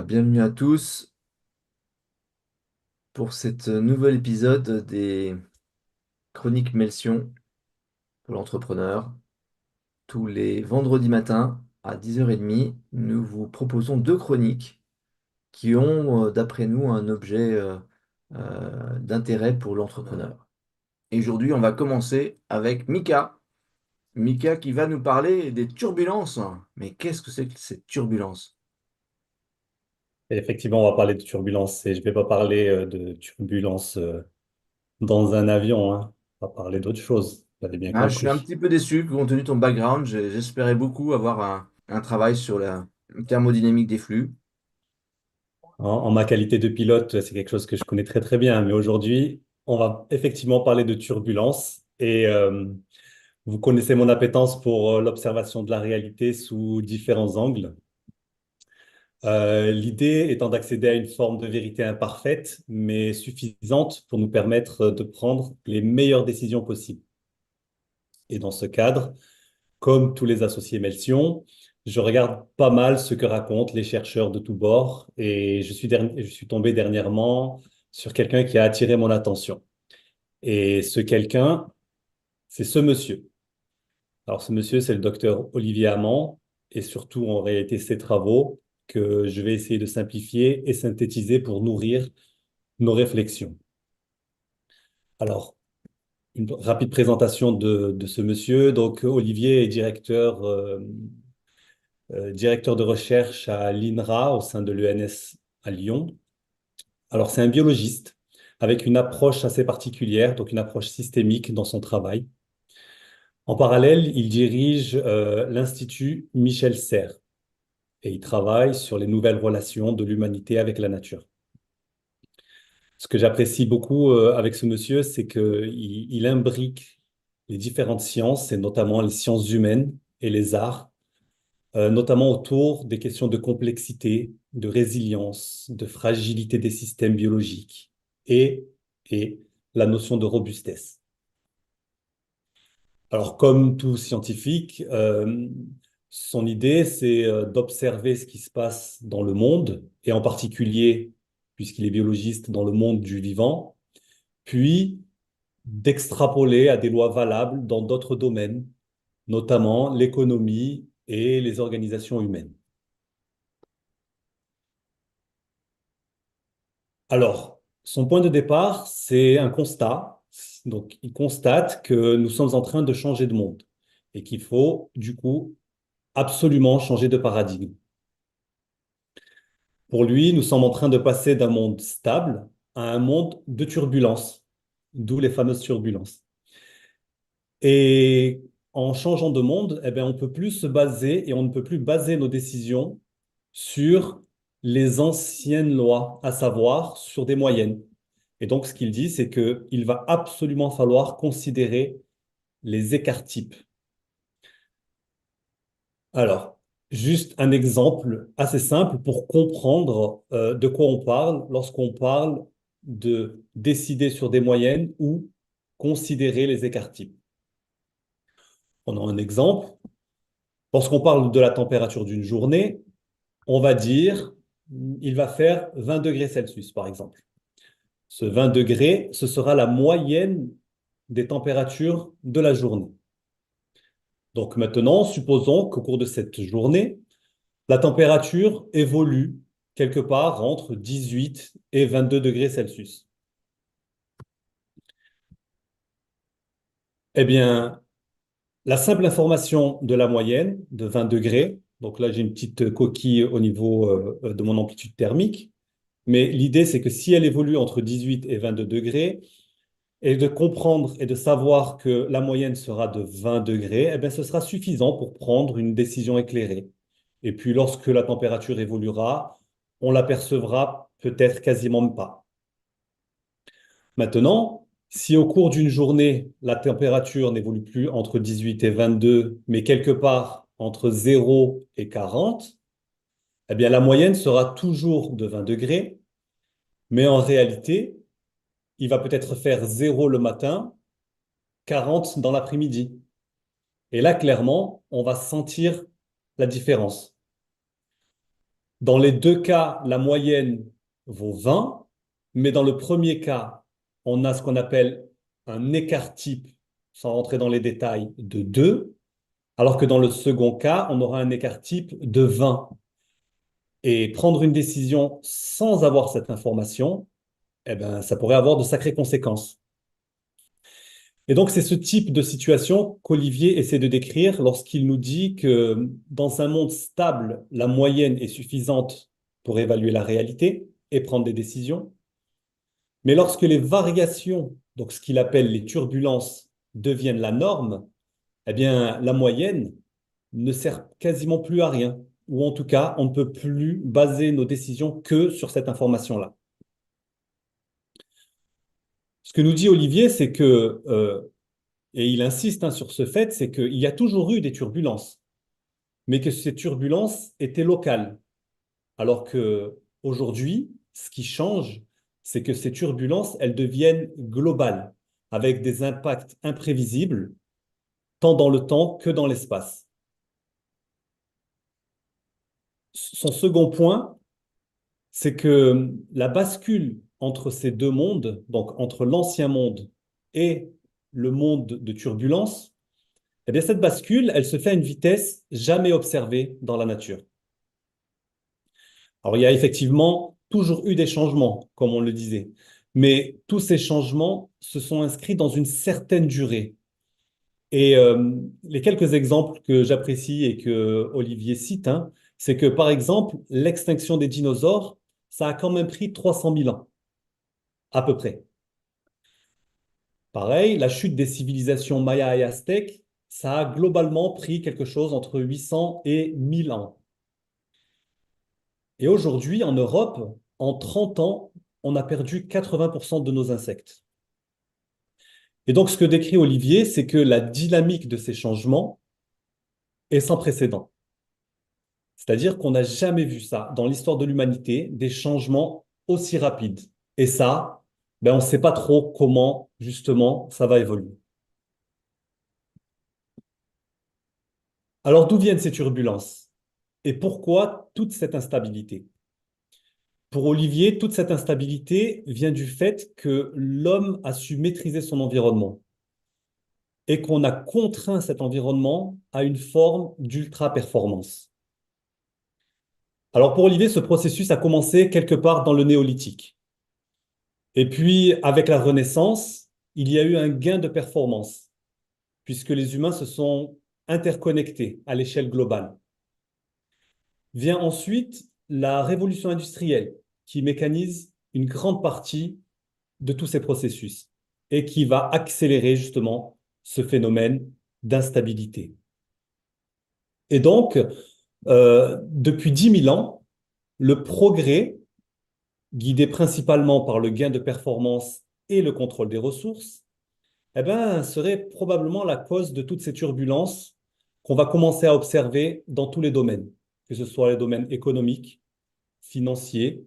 Bienvenue à tous pour cet nouvel épisode des Chroniques Melsion pour l'entrepreneur. Tous les vendredis matins à 10h30, nous vous proposons deux chroniques qui ont, d'après nous, un objet d'intérêt pour l'entrepreneur. Et aujourd'hui, on va commencer avec Mika. Mika qui va nous parler des turbulences. Mais qu'est-ce que c'est que cette turbulence? Et effectivement, on va parler de turbulence et je vais pas parler de turbulence dans un avion, hein. On va parler d'autre chose. Vous avez bien Ah, je suis un compris. petit peu déçu compte tenu de ton background. J'espérais beaucoup avoir un travail sur la thermodynamique des flux. En ma qualité de pilote, c'est quelque chose que je connais très très bien. Mais aujourd'hui, on va effectivement parler de turbulence et vous connaissez mon appétence pour l'observation de la réalité sous différents angles. L'idée étant d'accéder à une forme de vérité imparfaite, mais suffisante pour nous permettre de prendre les meilleures décisions possibles. Et dans ce cadre, comme tous les associés Melsion, je regarde pas mal ce que racontent les chercheurs de tous bords et je suis tombé dernièrement sur quelqu'un qui a attiré mon attention. Et ce quelqu'un, c'est ce monsieur. Alors ce monsieur, c'est le docteur Olivier Hamon et surtout en réalité ses travaux que je vais essayer de simplifier et synthétiser pour nourrir nos réflexions. Alors, une rapide présentation de ce monsieur. Donc Olivier est directeur de recherche à l'INRA au sein de l'ENS à Lyon. Alors, c'est un biologiste avec une approche assez particulière, donc une approche systémique dans son travail. En parallèle, il dirige l'Institut Michel Serres et il travaille sur les nouvelles relations de l'humanité avec la nature. Ce que j'apprécie beaucoup avec ce monsieur, c'est qu'il imbrique les différentes sciences, et notamment les sciences humaines et les arts, notamment autour des questions de complexité, de résilience, de fragilité des systèmes biologiques et, et la notion de robustesse. Alors, comme tout scientifique, son idée, c'est d'observer ce qui se passe dans le monde, et en particulier, puisqu'il est biologiste, dans le monde du vivant, puis d'extrapoler à des lois valables dans d'autres domaines, notamment l'économie et les organisations humaines. Alors, son point de départ, c'est un constat. Donc, il constate que nous sommes en train de changer de monde et qu'il faut, du coup, absolument changer de paradigme. Pour lui, nous sommes en train de passer d'un monde stable à un monde de turbulence, d'où les fameuses turbulences. Et en changeant de monde, eh bien, on peut plus se baser et on ne peut plus baser nos décisions sur les anciennes lois, à savoir sur des moyennes. Et donc, ce qu'il dit, c'est qu'il va absolument falloir considérer les écarts types. Alors, juste un exemple assez simple pour comprendre de quoi on parle lorsqu'on parle de décider sur des moyennes ou considérer les écarts types. Prenons un exemple. Lorsqu'on parle de la température d'une journée, on va dire il va faire 20 degrés Celsius, par exemple. Ce 20 degrés, ce sera la moyenne des températures de la journée. Donc maintenant, supposons qu'au cours de cette journée, la température évolue quelque part entre 18 et 22 degrés Celsius. Eh bien, la simple information de la moyenne de 20 degrés, donc là j'ai une petite coquille au niveau de mon amplitude thermique, mais l'idée c'est que si elle évolue entre 18 et 22 degrés, et de comprendre et de savoir que la moyenne sera de 20 degrés, eh bien, ce sera suffisant pour prendre une décision éclairée. Et puis, lorsque la température évoluera, on l'apercevra peut-être quasiment pas. Maintenant, si au cours d'une journée, la température n'évolue plus entre 18 et 22, mais quelque part entre 0 et 40, eh bien, la moyenne sera toujours de 20 degrés, mais en réalité, il va peut-être faire 0 le matin, 40 dans l'après-midi. Et là, clairement, on va sentir la différence. Dans les deux cas, la moyenne vaut 20, mais dans le premier cas, on a ce qu'on appelle un écart type, sans rentrer dans les détails, de 2, alors que dans le second cas, on aura un écart type de 20. Et prendre une décision sans avoir cette information, eh ben, ça pourrait avoir de sacrées conséquences. Et donc, c'est ce type de situation qu'Olivier essaie de décrire lorsqu'il nous dit que dans un monde stable, la moyenne est suffisante pour évaluer la réalité et prendre des décisions. Mais lorsque les variations, donc ce qu'il appelle les turbulences, deviennent la norme, eh bien, la moyenne ne sert quasiment plus à rien. Ou en tout cas, on ne peut plus baser nos décisions que sur cette information-là. Ce que nous dit Olivier, c'est que et il insiste sur ce fait, c'est qu'il y a toujours eu des turbulences, mais que ces turbulences étaient locales. Alors que aujourd'hui, ce qui change, c'est que ces turbulences, elles deviennent globales, avec des impacts imprévisibles, tant dans le temps que dans l'espace. Son second point, c'est que la bascule entre ces deux mondes, donc entre l'ancien monde et le monde de turbulence, eh bien, cette bascule, elle se fait à une vitesse jamais observée dans la nature. Alors, il y a effectivement toujours eu des changements, comme on le disait, mais tous ces changements se sont inscrits dans une certaine durée. Et les quelques exemples que j'apprécie et que Olivier cite, c'est que, par exemple, l'extinction des dinosaures, ça a quand même pris 300 000 ans, à peu près. Pareil, la chute des civilisations mayas et aztèques, ça a globalement pris quelque chose entre 800 et 1000 ans. Et aujourd'hui, en Europe, en 30 ans, on a perdu 80% de nos insectes. Et donc, ce que décrit Olivier, c'est que la dynamique de ces changements est sans précédent. C'est-à-dire qu'on n'a jamais vu ça dans l'histoire de l'humanité, des changements aussi rapides. Et ça, ben, on ne sait pas trop comment, justement, ça va évoluer. Alors, d'où viennent ces turbulences? Et pourquoi toute cette instabilité? Pour Olivier, toute cette instabilité vient du fait que l'homme a su maîtriser son environnement et qu'on a contraint cet environnement à une forme d'ultra-performance. Alors pour Olivier, ce processus a commencé quelque part dans le néolithique. Et puis, avec la Renaissance, il y a eu un gain de performance, puisque les humains se sont interconnectés à l'échelle globale. Vient ensuite la révolution industrielle, qui mécanise une grande partie de tous ces processus et qui va accélérer justement ce phénomène d'instabilité. Et donc, depuis 10 000 ans, le progrès, guidé principalement par le gain de performance et le contrôle des ressources, eh ben, serait probablement la cause de toutes ces turbulences qu'on va commencer à observer dans tous les domaines, que ce soit les domaines économiques, financiers,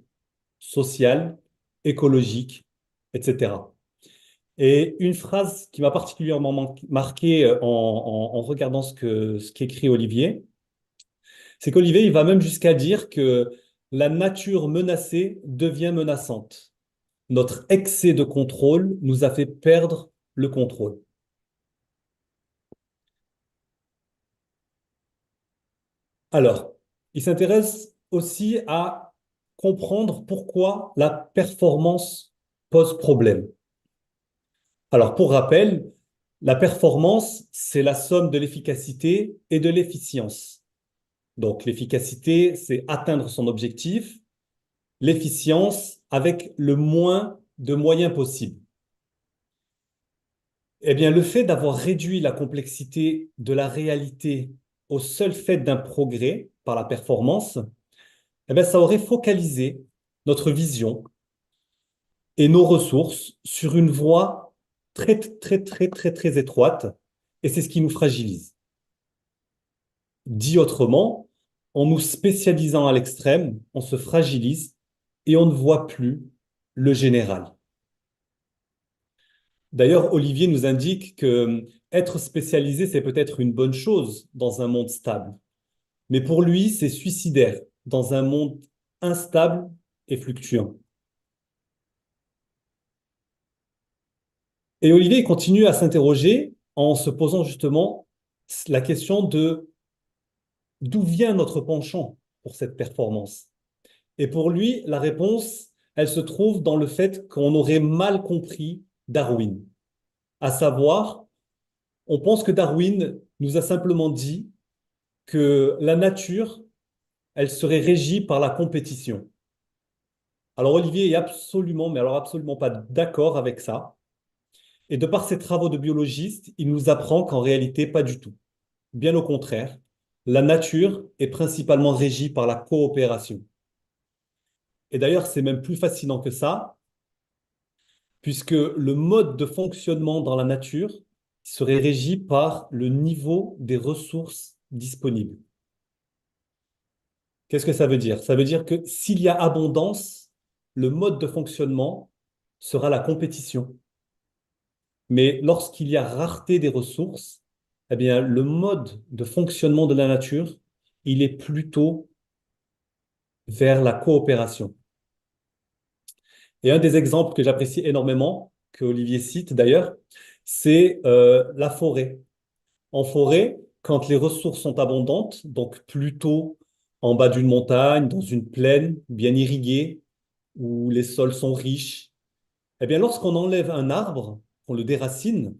social, écologiques, etc. Et une phrase qui m'a particulièrement marqué en regardant ce qu'écrit Olivier, c'est qu'Olivier, il va même jusqu'à dire que la nature menacée devient menaçante. Notre excès de contrôle nous a fait perdre le contrôle. Alors, il s'intéresse aussi à comprendre pourquoi la performance pose problème. Alors, pour rappel, la performance, c'est la somme de l'efficacité et de l'efficience. Donc, l'efficacité, c'est atteindre son objectif. L'efficience, avec le moins de moyens possible. Eh bien, le fait d'avoir réduit la complexité de la réalité au seul fait d'un progrès par la performance, eh bien, ça aurait focalisé notre vision et nos ressources sur une voie très, très, très, très, très étroite, et c'est ce qui nous fragilise. Dit autrement, en nous spécialisant à l'extrême, on se fragilise et on ne voit plus le général. D'ailleurs, Olivier nous indique que être spécialisé, c'est peut-être une bonne chose dans un monde stable. Mais pour lui, c'est suicidaire dans un monde instable et fluctuant. Et Olivier continue à s'interroger en se posant justement la question de d'où vient notre penchant pour cette performance. Et pour lui, la réponse, elle se trouve dans le fait qu'on aurait mal compris Darwin. À savoir, on pense que Darwin nous a simplement dit que la nature, elle serait régie par la compétition. Alors Olivier est absolument, mais alors absolument pas d'accord avec ça. Et de par ses travaux de biologiste, il nous apprend qu'en réalité, pas du tout. Bien au contraire, la nature est principalement régie par la coopération. Et d'ailleurs, c'est même plus fascinant que ça, puisque le mode de fonctionnement dans la nature serait régi par le niveau des ressources disponibles. Qu'est-ce que ça veut dire? Ça veut dire que s'il y a abondance, le mode de fonctionnement sera la compétition. Mais lorsqu'il y a rareté des ressources, eh bien, le mode de fonctionnement de la nature, il est plutôt vers la coopération. Et un des exemples que j'apprécie énormément, que Olivier cite d'ailleurs, c'est la forêt. En forêt, quand les ressources sont abondantes, donc plutôt en bas d'une montagne, dans une plaine bien irriguée, où les sols sont riches, eh bien, lorsqu'on enlève un arbre, qu'on le déracine,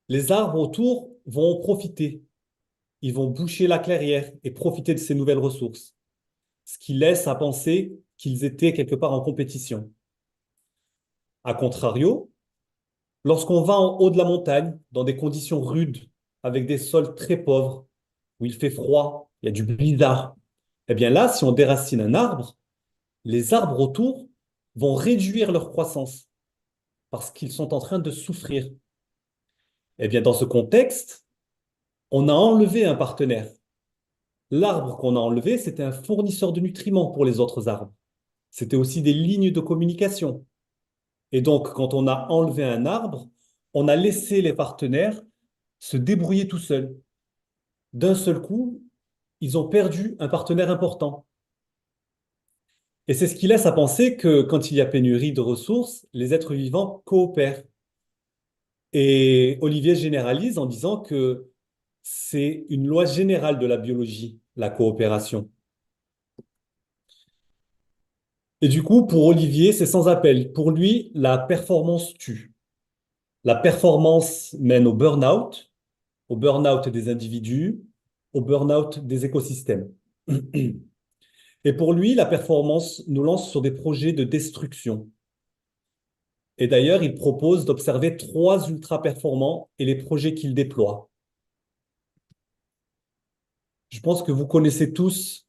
les arbres autour vont en profiter. Ils vont boucher la clairière et profiter de ces nouvelles ressources, ce qui laisse à penser qu'ils étaient quelque part en compétition. A contrario, lorsqu'on va en haut de la montagne, dans des conditions rudes, avec des sols très pauvres, où il fait froid, il y a du blizzard, eh bien là, si on déracine un arbre, les arbres autour vont réduire leur croissance parce qu'ils sont en train de souffrir. Eh bien, dans ce contexte, on a enlevé un partenaire. L'arbre qu'on a enlevé, c'était un fournisseur de nutriments pour les autres arbres. C'était aussi des lignes de communication. Et donc, quand on a enlevé un arbre, on a laissé les partenaires se débrouiller tout seuls. D'un seul coup, ils ont perdu un partenaire important. Et c'est ce qui laisse à penser que quand il y a pénurie de ressources, les êtres vivants coopèrent. Et Olivier généralise en disant que c'est une loi générale de la biologie, la coopération. Et du coup, pour Olivier, c'est sans appel. Pour lui, la performance tue. La performance mène au burn-out des individus, au burn-out des écosystèmes. Et pour lui, la performance nous lance sur des projets de destruction. Et d'ailleurs, il propose d'observer 3 ultra-performants et les projets qu'il déploie. Je pense que vous connaissez tous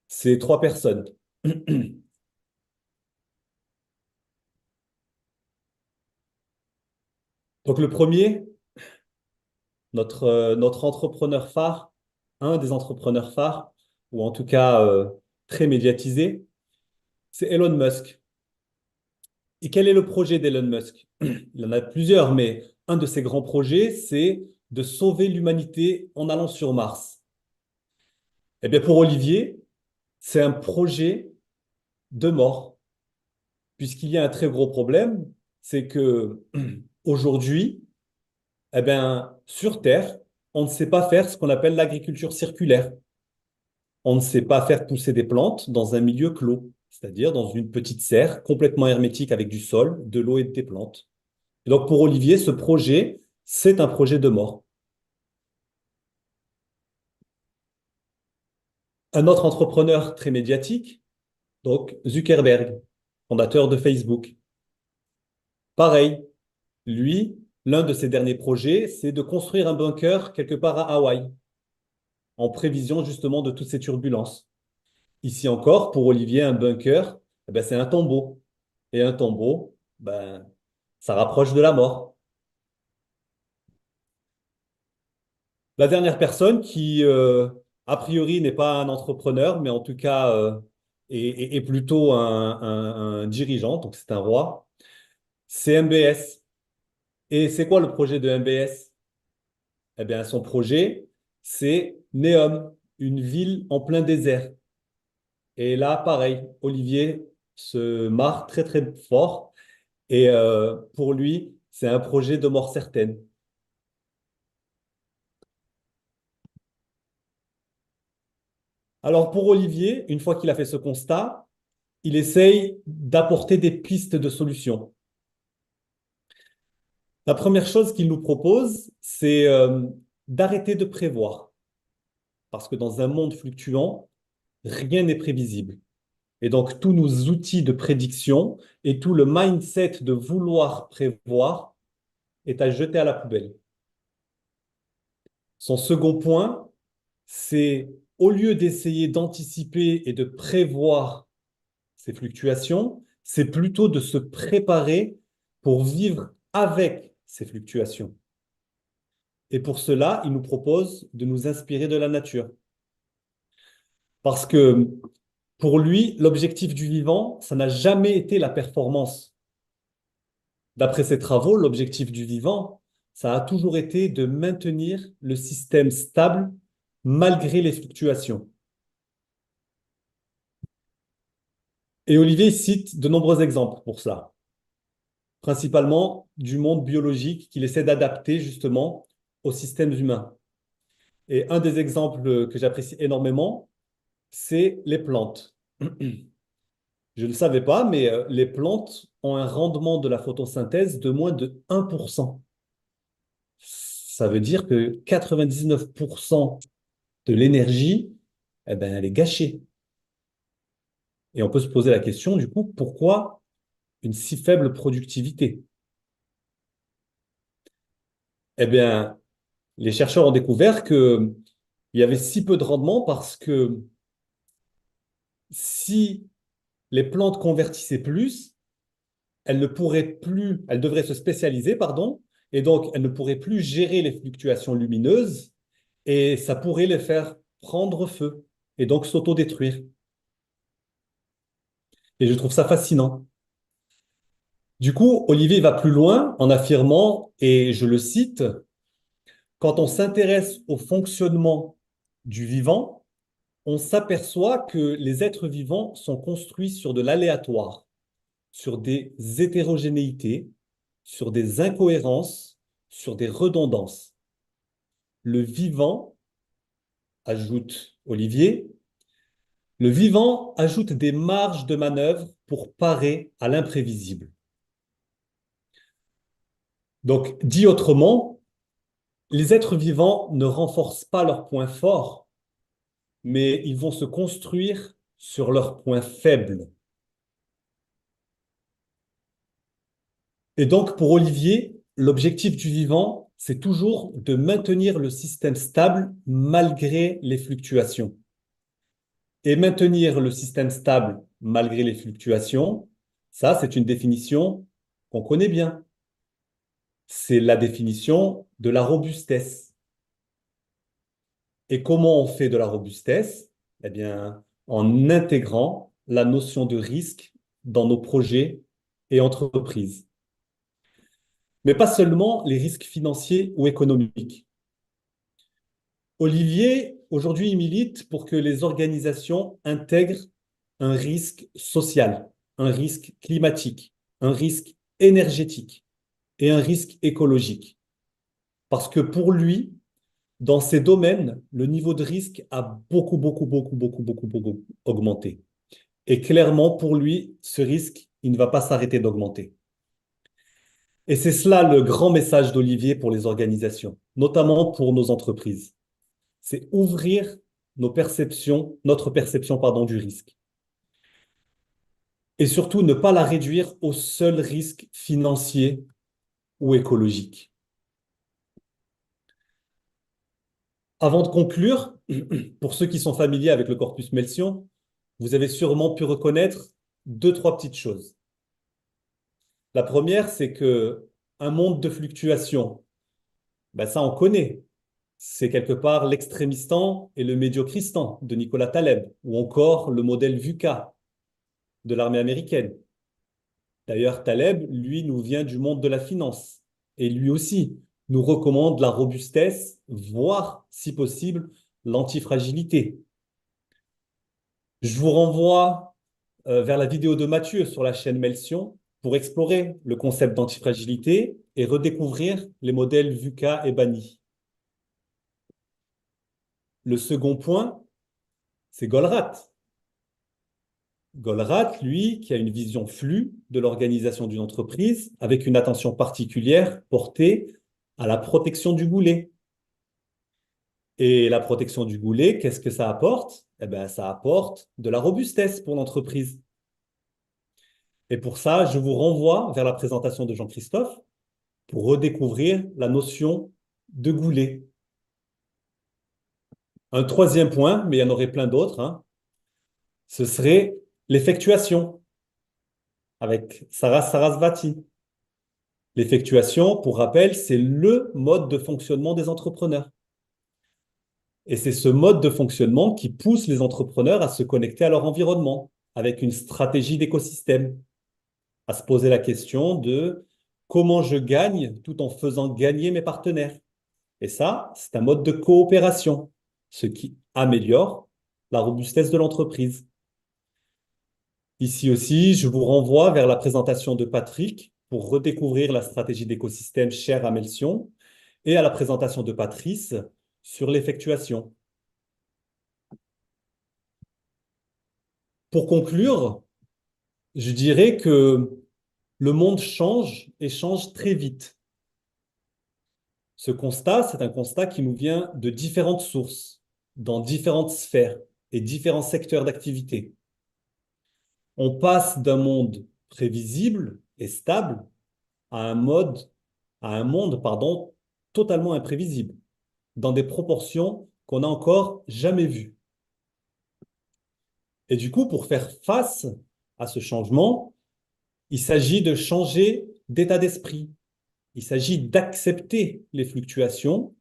ces 3 personnes. Donc le premier, notre entrepreneur phare, un des entrepreneurs phares, ou en tout cas très médiatisé, c'est Elon Musk. Et quel est le projet d'Elon Musk? Il en a plusieurs, mais un de ses grands projets, c'est de sauver l'humanité en allant sur Mars. Eh bien, pour Olivier, c'est un projet de mort, puisqu'il y a un très gros problème, c'est que aujourd'hui, eh bien, sur Terre, on ne sait pas faire ce qu'on appelle l'agriculture circulaire. On ne sait pas faire pousser des plantes dans un milieu clos, c'est-à-dire dans une petite serre complètement hermétique avec du sol, de l'eau et des plantes. Et donc pour Olivier, ce projet, c'est un projet de mort. Un autre entrepreneur très médiatique, donc Zuckerberg, fondateur de Facebook. Pareil, lui, l'un de ses derniers projets, c'est de construire un bunker quelque part à Hawaï, en prévision justement de toutes ces turbulences. Ici encore, pour Olivier, un bunker, eh ben, c'est un tombeau. Et un tombeau, ben, ça rapproche de la mort. La dernière personne qui, a priori, n'est pas un entrepreneur, mais en tout cas est plutôt un dirigeant, donc c'est un roi, c'est MBS. Et c'est quoi le projet de MBS? Eh bien, son projet, c'est Neom, une ville en plein désert. Et là, pareil, Olivier se marre très très fort. Et pour lui, c'est un projet de mort certaine. Alors pour Olivier, une fois qu'il a fait ce constat, il essaye d'apporter des pistes de solutions. La première chose qu'il nous propose, c'est d'arrêter de prévoir. Parce que dans un monde fluctuant, rien n'est prévisible. Et donc, tous nos outils de prédiction et tout le mindset de vouloir prévoir est à jeter à la poubelle. Son second point, c'est au lieu d'essayer d'anticiper et de prévoir ces fluctuations, c'est plutôt de se préparer pour vivre avec ces fluctuations. Et pour cela, il nous propose de nous inspirer de la nature. Parce que pour lui, l'objectif du vivant, ça n'a jamais été la performance. D'après ses travaux, l'objectif du vivant, ça a toujours été de maintenir le système stable malgré les fluctuations. Et Olivier cite de nombreux exemples pour cela, principalement du monde biologique qu'il essaie d'adapter justement aux systèmes humains. Et un des exemples que j'apprécie énormément, c'est les plantes. Je ne le savais pas, mais les plantes ont un rendement de la photosynthèse de moins de 1%. Ça veut dire que 99% de l'énergie, eh ben, elle est gâchée. Et on peut se poser la question, du coup, pourquoi une si faible productivité? Eh bien, les chercheurs ont découvert qu'il y avait si peu de rendement parce que si les plantes convertissaient plus, elles devraient se spécialiser, pardon, et donc elles ne pourraient plus gérer les fluctuations lumineuses et ça pourrait les faire prendre feu et donc s'autodétruire. Et je trouve ça fascinant. Du coup, Olivier va plus loin en affirmant, et je le cite, quand on s'intéresse au fonctionnement du vivant, on s'aperçoit que les êtres vivants sont construits sur de l'aléatoire, sur des hétérogénéités, sur des incohérences, sur des redondances. Le vivant, ajoute Olivier, le vivant ajoute des marges de manœuvre pour parer à l'imprévisible. Donc, dit autrement, les êtres vivants ne renforcent pas leurs points forts, mais ils vont se construire sur leurs points faibles. Et donc, pour Olivier, l'objectif du vivant, c'est toujours de maintenir le système stable malgré les fluctuations. Et maintenir le système stable malgré les fluctuations, ça, c'est une définition qu'on connaît bien. C'est la définition de la robustesse. Et comment on fait de la robustesse? Eh bien, en intégrant la notion de risque dans nos projets et entreprises. Mais pas seulement les risques financiers ou économiques. Olivier, aujourd'hui, il milite pour que les organisations intègrent un risque social, un risque climatique, un risque énergétique et un risque écologique. Parce que pour lui, dans ces domaines, le niveau de risque a beaucoup augmenté. Et clairement, pour lui, ce risque, il ne va pas s'arrêter d'augmenter. Et c'est cela le grand message d'Olivier pour les organisations, notamment pour nos entreprises. C'est ouvrir notre perception, pardon, du risque. Et surtout, ne pas la réduire au seul risque financier ou écologique. Avant de conclure, pour ceux qui sont familiers avec le corpus Melsion, vous avez sûrement pu reconnaître deux, trois petites choses. La première, c'est que un monde de fluctuations, ben ça on connaît. C'est quelque part l'extrémistan et le médiocristan de Nicolas Taleb, ou encore le modèle VUCA de l'armée américaine. D'ailleurs, Taleb, lui, nous vient du monde de la finance. Et lui aussi nous recommande la robustesse, voire, si possible, l'antifragilité. Je vous renvoie vers la vidéo de Mathieu sur la chaîne Melsion pour explorer le concept d'antifragilité et redécouvrir les modèles VUCA et BANI. Le second point, c'est Goldratt. Goldratt, lui, qui a une vision flux de l'organisation d'une entreprise avec une attention particulière portée à la protection du boulet. Et la protection du boulet, qu'est-ce que ça apporte? Eh bien, ça apporte de la robustesse pour l'entreprise. Et pour ça, je vous renvoie vers la présentation de Jean-Christophe pour redécouvrir la notion de goulet. Un troisième point, mais il y en aurait plein d'autres, hein, ce serait l'effectuation avec Sarah Sarasvati. L'effectuation, pour rappel, c'est le mode de fonctionnement des entrepreneurs. Et c'est ce mode de fonctionnement qui pousse les entrepreneurs à se connecter à leur environnement avec une stratégie d'écosystème, à se poser la question de comment je gagne tout en faisant gagner mes partenaires. Et ça, c'est un mode de coopération, ce qui améliore la robustesse de l'entreprise. Ici aussi, je vous renvoie vers la présentation de Patrick pour redécouvrir la stratégie d'écosystème chère à Melsion et à la présentation de Patrice sur l'effectuation. Pour conclure, je dirais que le monde change et change très vite. Ce constat, c'est un constat qui nous vient de différentes sources, dans différentes sphères et différents secteurs d'activité. On passe d'un monde prévisible et stable à un monde, pardon, totalement imprévisible, dans des proportions qu'on n'a encore jamais vues. Et du coup, pour faire face à ce changement, il s'agit de changer d'état d'esprit. Il s'agit d'accepter les fluctuations,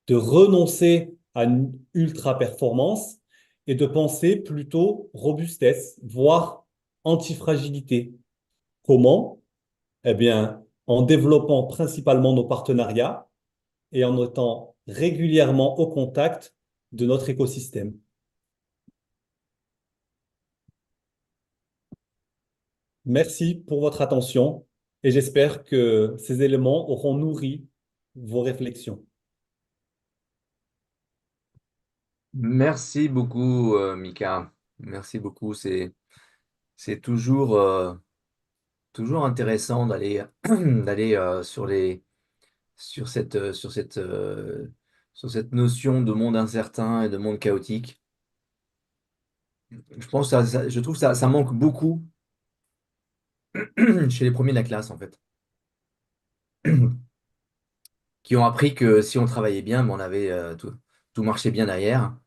de renoncer à une ultra-performance et de penser plutôt robustesse, voire antifragilité. Comment? Eh bien, en développant principalement nos partenariats et en étant régulièrement au contact de notre écosystème. Merci pour votre attention et j'espère que ces éléments auront nourri vos réflexions. Merci beaucoup, Mika. Merci beaucoup. C'est toujours, toujours intéressant d'aller d'aller sur sur cette notion de monde incertain et de monde chaotique. Je pense que je trouve que ça manque beaucoup chez les premiers de la classe, en fait, qui ont appris que si on travaillait bien, ben, on avait tout marchait bien derrière,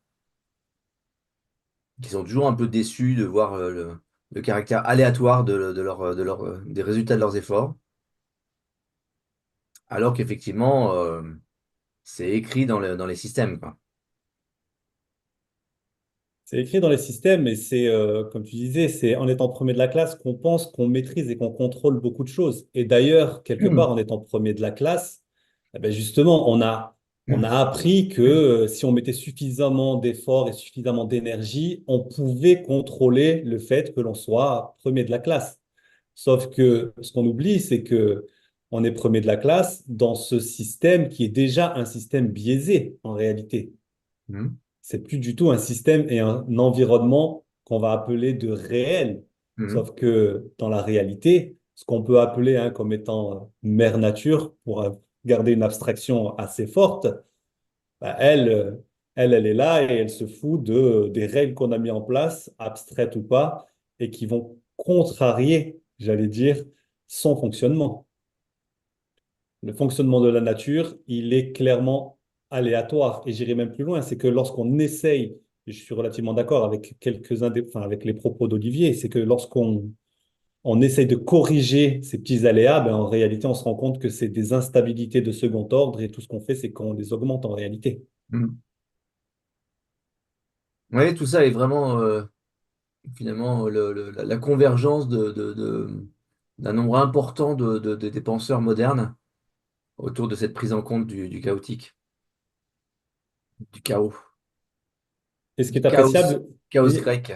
qui sont toujours un peu déçus de voir le caractère aléatoire des résultats de leurs efforts, alors qu'effectivement, c'est écrit dans les systèmes, quoi. C'est écrit dans les systèmes et c'est, comme tu disais, c'est en étant premier de la classe qu'on pense qu'on maîtrise et qu'on contrôle beaucoup de choses. Et d'ailleurs, quelque part, en étant premier de la classe, eh ben justement, on a appris que si on mettait suffisamment d'efforts et suffisamment d'énergie, on pouvait contrôler le fait que l'on soit premier de la classe. Sauf que ce qu'on oublie, c'est que on est premier de la classe dans ce système qui est déjà un système biaisé en réalité. Mhm. C'est plus du tout un système et un environnement qu'on va appeler de réel. Mhm. Sauf que dans la réalité, ce qu'on peut appeler hein, comme étant mère nature, pour garder une abstraction assez forte, bah, elle est là et elle se fout des règles qu'on a mis en place, abstraites ou pas, et qui vont contrarier, j'allais dire, son fonctionnement. Le fonctionnement de la nature, il est clairement aléatoire. Et j'irai même plus loin, c'est que lorsqu'on essaye, et je suis relativement d'accord avec enfin, avec les propos d'Olivier, c'est que lorsqu'on essaye de corriger ces petits aléas, ben, en réalité, on se rend compte que c'est des instabilités de second ordre et tout ce qu'on fait, c'est qu'on les augmente en réalité. Mhm. Oui, tout ça est vraiment finalement la convergence d'un nombre important des penseurs modernes autour de cette prise en compte du chaotique, du chaos, Et ce qui du est chaos, appréciable, chaos et grec.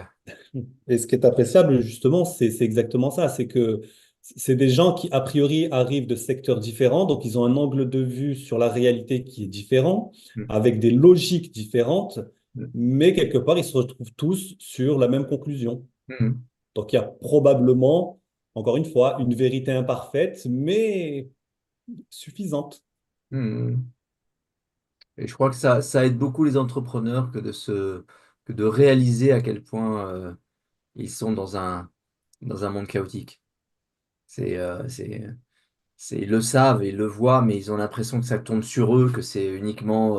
Et ce qui est appréciable, justement, c'est exactement ça. C'est que c'est des gens qui, a priori, arrivent de secteurs différents, donc ils ont un angle de vue sur la réalité qui est différent, Mm, avec des logiques différentes, mm, mais quelque part, ils se retrouvent tous sur la même conclusion. mm, Donc il y a probablement, encore une fois, une vérité imparfaite, mais suffisante. mm. Et je crois que ça aide beaucoup les entrepreneurs que de réaliser à quel point ils sont dans un monde chaotique. C'est, euh, c'est, ils le savent, ils le voient, mais ils ont l'impression que ça tombe sur eux, que c'est uniquement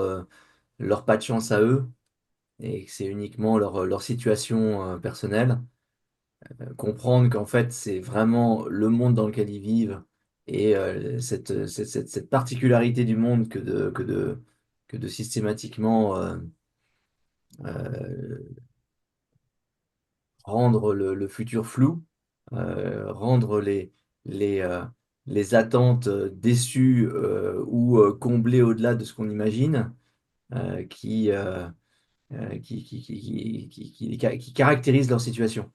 leur pas de chance à eux et que c'est uniquement leur situation personnelle. Comprendre qu'en fait, c'est vraiment le monde dans lequel ils vivent et cette particularité du monde que de systématiquement euh, rendre le futur flou, rendre les, euh, les attentes déçues ou comblées au-delà de ce qu'on imagine, euh, qui, euh, qui caractérisent leur situation.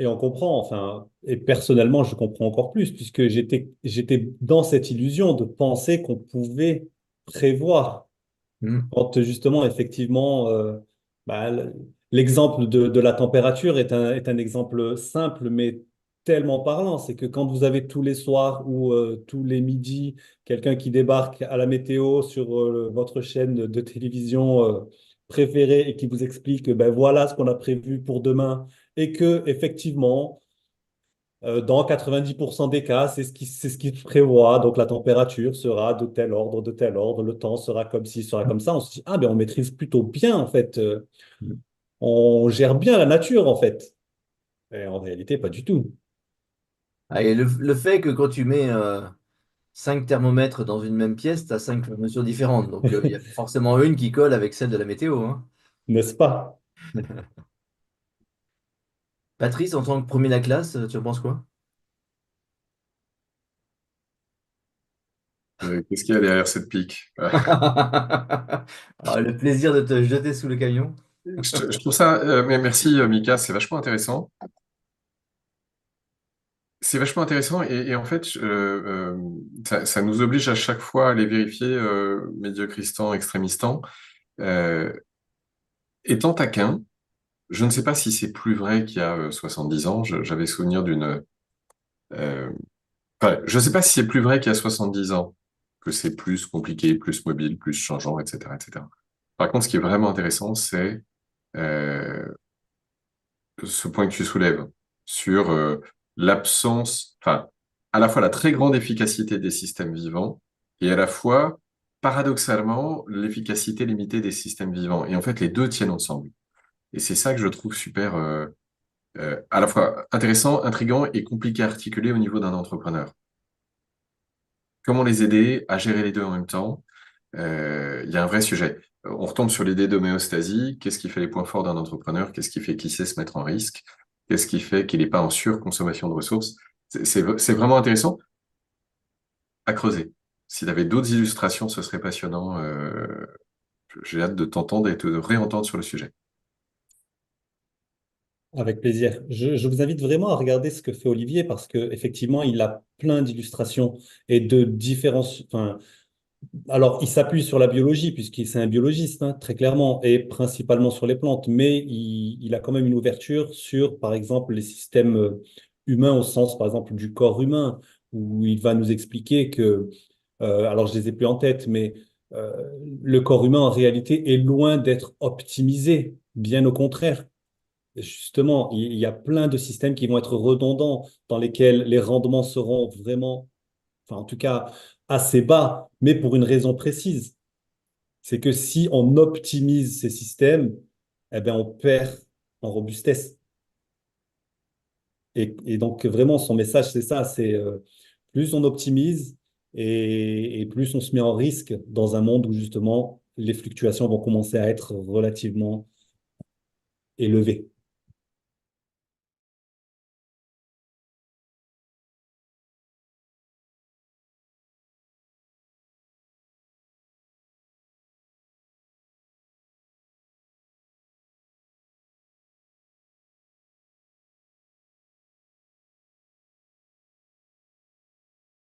Et on comprend, enfin, et personnellement, je comprends encore plus, puisque j'étais dans cette illusion de penser qu'on pouvait prévoir. Mm, Quand justement, effectivement, bah, l'exemple de la température est un exemple simple, mais tellement parlant. C'est que quand vous avez tous les soirs ou tous les midis quelqu'un qui débarque à la météo sur votre chaîne de télévision préférée et qui vous explique, ben voilà ce qu'on a prévu pour demain, et que effectivement, dans 90% des cas, c'est ce qui se prévoit. Donc, la température sera de tel ordre, le temps sera comme ci, sera comme ça. On se dit, ah, ben, on maîtrise plutôt bien, en fait. mm. On gère bien la nature, en fait. Et en réalité, pas du tout. Ah, et le fait que quand tu mets 5 thermomètres dans une même pièce, tu as 5 mesures différentes. Donc, il y a forcément une qui colle avec celle de la météo, hein. N'est-ce pas? Patrice, en tant que premier de la classe, tu en penses quoi? Qu'est-ce qu'il y a derrière cette pique? Ah, le plaisir de te jeter sous le camion. Je trouve ça, mais merci Mika, c'est vachement intéressant. C'est vachement intéressant et en fait, ça nous oblige à chaque fois à aller vérifier, médiocristan, extrémistan. Euh, Étant taquin, je ne sais pas si c'est plus vrai qu'il y a 10 ans. J'avais souvenir d'une. euh, enfin, je ne sais pas si c'est plus vrai qu'il y a 70 ans, que c'est plus compliqué, plus mobile, plus changeant, etc., etc. Par contre, ce qui est vraiment intéressant, c'est euh, ce point que tu soulèves sur l'absence, enfin, à la fois la très grande efficacité des systèmes vivants et à la fois, paradoxalement, l'efficacité limitée des systèmes vivants. Et en fait, les deux tiennent ensemble. Et c'est ça que je trouve super, à la fois intéressant, intriguant et compliqué à articuler au niveau d'un entrepreneur. Comment les aider à gérer les deux en même temps? Il y a un vrai sujet. On retombe sur l'idée d'homéostasie. Qu'est-ce qui fait les points forts d'un entrepreneur? Qu'est-ce qui fait qu'il sait se mettre en risque? Qu'est-ce qui fait qu'il n'est pas en surconsommation de ressources? C'est vraiment intéressant à creuser. Si tu avais d'autres illustrations, ce serait passionnant. J'ai hâte de t'entendre et de te réentendre sur le sujet. Avec plaisir. Je vous invite vraiment à regarder ce que fait Olivier parce que effectivement, il a plein d'illustrations et de différences. Enfin, alors, il s'appuie sur la biologie, puisqu'il c'est un biologiste, hein, très clairement, et principalement sur les plantes, mais il a quand même une ouverture sur, par exemple, les systèmes humains au sens, par exemple, du corps humain, où il va nous expliquer que, alors je les ai plus en tête, mais euh, le corps humain, en réalité, est loin d'être optimisé, bien au contraire. Justement, il y a plein de systèmes qui vont être redondants, dans lesquels les rendements seront vraiment, enfin, en tout cas, assez bas, mais pour une raison précise. C'est que si on optimise ces systèmes, eh ben, on perd en robustesse. Et donc, vraiment, son message, c'est ça, c'est plus on optimise et plus on se met en risque dans un monde où, justement, les fluctuations vont commencer à être relativement élevées.